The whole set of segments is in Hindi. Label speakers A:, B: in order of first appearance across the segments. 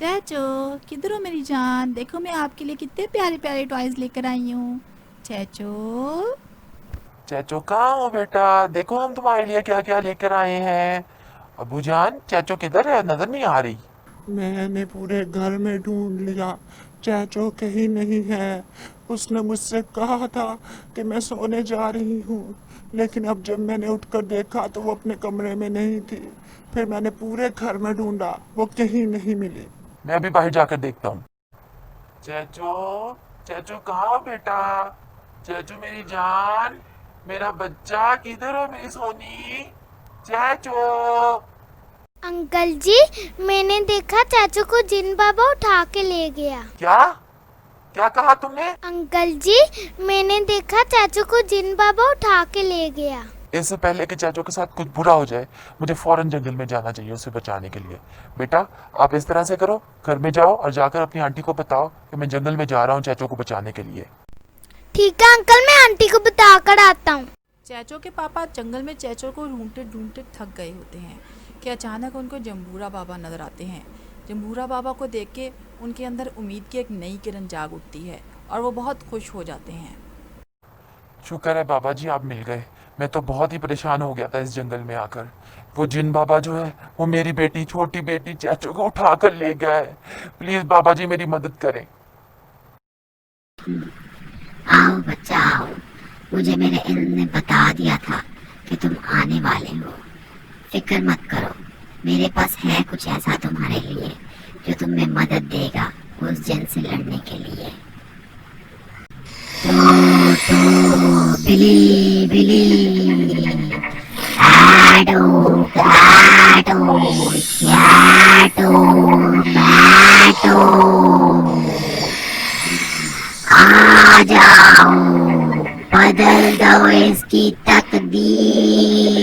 A: चैचो किधर हो मेरी जान, देखो मैं आपके लिए कितने प्यारे प्यारे टॉयज लेकर आई हूँ। चैचो
B: चैचो कहाँ हो बेटा, देखो हम तुम्हारे लिए क्या क्या लेकर आए हैं। अबू जान चैचो किधर है, नजर नहीं आ रही।
C: मैंने पूरे घर में ढूंढ लिया, चैचो कहीं नहीं है। उसने मुझसे कहा था कि मैं सोने जा रही हूँ, लेकिन अब जब मैंने उठकर देखा तो वो अपने कमरे में नहीं थी। फिर मैंने पूरे घर में ढूंढा, वो कहीं नहीं मिली।
B: मैं अभी बाहर जाकर देखता हूँ। चैचो चैचो कहाँ हो बेटा, चैचो मेरी जान, मेरा बच्चा किधर हो मेरी सोनी। चैचो
D: अंकल जी, मैंने देखा चाचू को जिन बाबा उठा के ले गया।
B: क्या क्या कहा तुमने।
D: अंकल जी, मैंने देखा चाचू को जिन बाबा उठा के ले गया।
B: इससे पहले कि चाचो के साथ कुछ बुरा हो जाए, मुझे फौरन जंगल में जाना चाहिए उसे बचाने के लिए। बेटा आप इस तरह से करो, घर में जाओ और जाकर अपनी आंटी को बताओ कि मैं जंगल में जा रहा हूँ चाचो को बचाने के लिए।
D: ठीक है अंकल, मैं आंटी को बता कर आता हूँ।
A: चैचो के पापा जंगल में चैचो को ढूंढते ढूंढते थक गए होते हैं कि अचानक उनको जम्बूरा बाबा नजर आते हैं। जम्बूरा बाबा को देख के उनके अंदर उम्मीद की एक नई किरण जाग उठती है और वो बहुत खुश हो जाते हैं।
B: शुक्र है बाबा जी आप मिल गए, मैं तो बहुत ही परेशान हो गया था इस जंगल में आकर। वो जिन बाबा जो है वो मेरी बेटी, छोटी बेटी चैचो को उठा कर ले गया है। प्लीज बाबा जी मेरी मदद करें।
E: आओ बच्चा आओ, मुझे मेरे इल्म ने बता दिया था कि तुम आने वाले हो। फिक्र मत करो, मेरे पास है कुछ ऐसा तुम्हारे लिए जो तुम्हें मदद देगा उस जिन से लड़ने के लिए। तो बिली बिली आडो काटो चाटो बाटो, आ जाओ बदल दो इसकी तकदीर।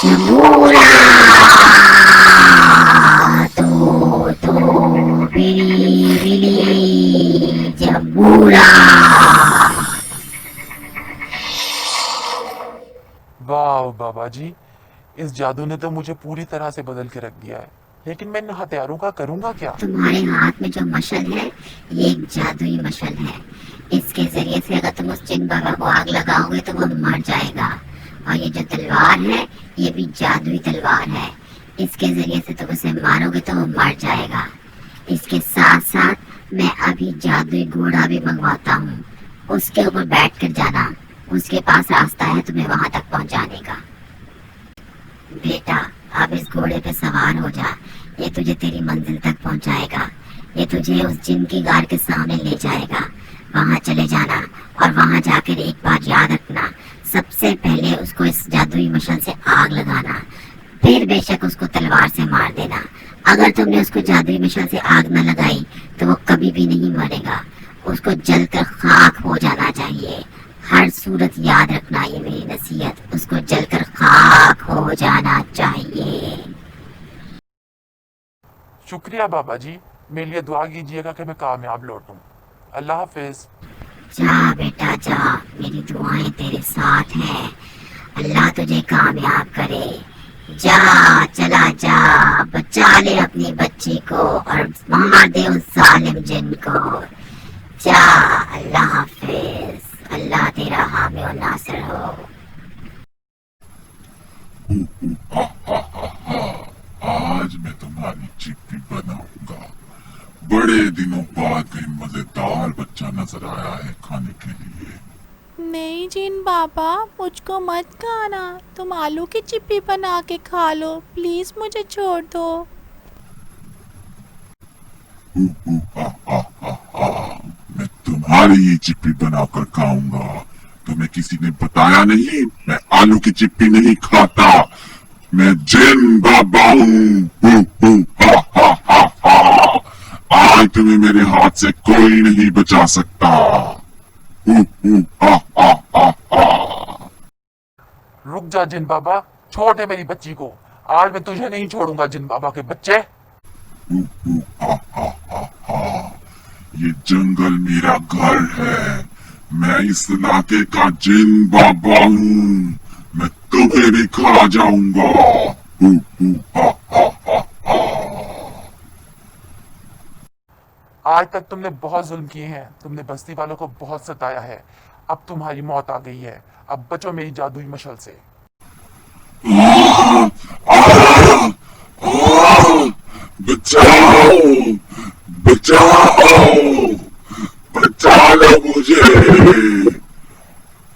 E: जबूरा तो बिली बिली जबूरा।
B: वाह बाबा जी, इस जादू ने तो मुझे पूरी तरह से बदल के रख दिया है, लेकिन मैं इन हथियारों का करूंगा क्या।
E: तुम्हारे हाथ में जो मशल है ये एक जादुई मशल है। इसके जरिए से अगर तुम उस जिन बाबा को आग लगाओगे तो वो मर जाएगा। और ये जो तलवार है ये भी जादुई तलवार है, इसके जरिए से तुम उसे मारोगे तो वो मर जाएगा। इसके साथ साथ मैं अभी जादुई घोड़ा भी मंगवाता हूँ, उसके ऊपर बैठ कर जाना, उसके पास रास्ता है तुम्हें वहां तक पहुंचाने का। बेटा अब इस घोड़े पे सवार हो जा, ये तुझे तेरी मंजिल तक पहुंचाएगा। ये तुझे उस जिन की गार के सामने ले जाएगा। वहां चले जाना और वहां जाकर एक बात याद रखना, सबसे पहले उसको इस जादुई मशल से आग लगाना, फिर बेशक उसको तलवार से मार देना। अगर तुमने उसको जादुई मशल से आग न लगाई तो वो कभी भी नहीं मरेगा, उसको जलकर खाक हो जाना चाहिए। हर सूरत याद रखना, ये मेरी नसीहत, उसको जलकर खाक हो जाना चाहिए।
B: शुक्रिया बाबा जी, मेरे लिए दुआ कीजिएगा कि मैं कामयाब लौटूं। अल्लाह हाफिज।
E: जा बेटा जा, मेरी दुआएं तेरे साथ हैं। अल्लाह तुझे कामयाब करे। जा चला जा, बचा ले अपनी बच्ची को और मार दे उस जालिम जिन को। जा, अल्लाह हाफिज। अल्लाह तेरा हामी और नासिर हो।
F: आज मैं तुम्हारी चिप्पी बनाऊंगा। बड़े दिनों बाद कहीं मजेदार बच्चा नजर आया है खाने के लिए।
A: नहीं जिन बाबा, मुझको मत खाना, तुम आलू की चिप्पी बना के खा लो, प्लीज मुझे छोड़ दो।
F: मैं तुम्हारी ही चिप्पी बनाकर खाऊंगा। तुम्हें किसी ने बताया नहीं, मैं आलू की चिप्पी नहीं खाता, मैं जिन बाबा हूँ। आज तुम्हें मेरे हाथ से कोई नहीं बचा सकता।
B: रुक जा जिन बाबा, छोड़ दे मेरी बच्ची को, आज मैं तुझे नहीं छोड़ूंगा जिन बाबा के बच्चे।
F: ये जंगल मेरा घर है, मैं इस इलाके का जिन बाबा हूँ। मैं तुम्हें भी खा जाऊंगा।
B: आज तक तुमने बहुत जुल्म किए हैं, तुमने बस्ती वालों को बहुत सताया है। अब तुम्हारी मौत आ गई है। अब बचो मेरी जादुई मशल से।
F: बचाओ, बचाओ, बचा लो मुझे,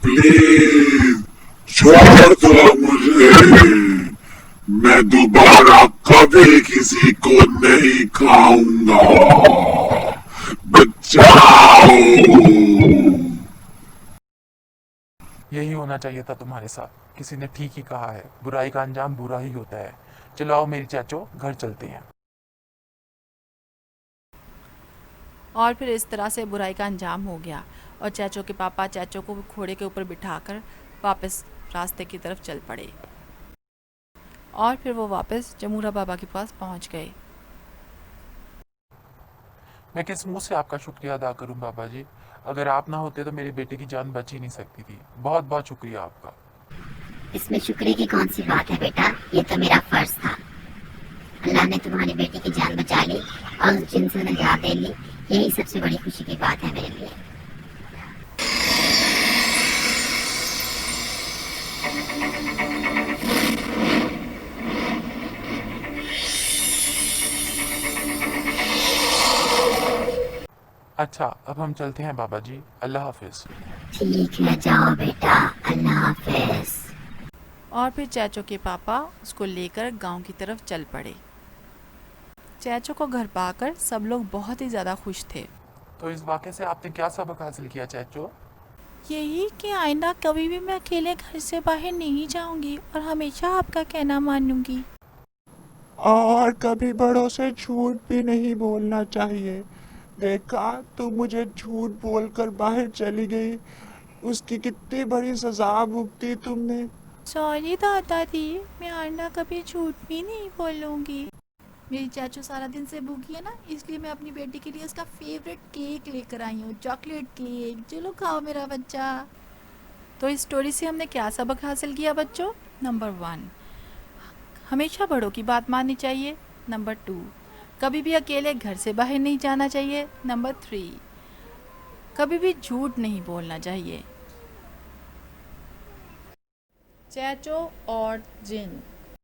F: प्लीज छोड़ दो मुझे। मैं दोबारा कभी किसी को नहीं खाऊंगा। बचाओ।
B: यही होना चाहिए था तुम्हारे साथ। किसी ने ठीक ही कहा है, बुराई का अंजाम बुरा ही होता है। चलो आओ मेरी चाचो, घर चलते हैं।
A: और फिर इस तरह से बुराई का अंजाम हो गया और चैचो के पापा चैचो को घोड़े के ऊपर बिठाकर वापस रास्ते की तरफ चल पड़े। और फिर वो वापस जमूरा बाबा के पास पहुंच गए।
B: मैं किस मुंह से आपका शुक्रिया अदा करूं बाबा जी। अगर आप ना होते तो मेरी बेटे की जान बच ही नहीं सकती थी। बहुत बहुत शुक्रिया आपका।
E: इसमें शुक्र की कौन सी बात है बेटा, ये तो मेरा फर्ज था। अल्लाह ने तुम्हारी बेटी की जान बचा ली और उस जिन से निजात दे ली, यही सबसे बड़ी खुशी की बात है मेरे लिए।
B: अच्छा, अब हम चलते हैं बाबा जी। अल्लाह हाफिज।
E: ठीक है, जाओ बेटा, अल्लाह हाफिज।
A: और फिर चैचो के पापा उसको लेकर गांव की तरफ चल पड़े। चैचो को घर पाकर सब लोग बहुत ही ज़्यादा खुश थे।
B: तो इस वाक़े से आपने क्या सबक हासिल किया चाचो?
A: यही कि आइंदा कभी भी मैं अकेले घर से बाहर नहीं जाऊंगी और हमेशा आपका कहना मानूंगी।
C: और कभी बड़ों से झूठ भी नहीं बोलना चाहिए। देखा, तू मुझे झूठ बोलकर बाहर चली गई, उसकी कितनी बड़ी सजा भुगती तुमने।
A: सॉरी दादाजी, मैं आइंदा कभी झूठ भी नहीं बोलूंगी। मेरी चाचू सारा दिन से भूखी है ना, इसलिए मैं अपनी बेटी के लिए उसका फेवरेट केक लेकर आई हूँ, चॉकलेट केक। चलो खाओ मेरा बच्चा। तो इस स्टोरी से हमने क्या सबक हासिल किया बच्चों? नंबर 1, हमेशा बड़ों की बात माननी चाहिए। नंबर 2, कभी भी अकेले घर से बाहर नहीं जाना चाहिए। नंबर 3, कभी भी झूठ नहीं बोलना चाहिए। चैचो और जिन।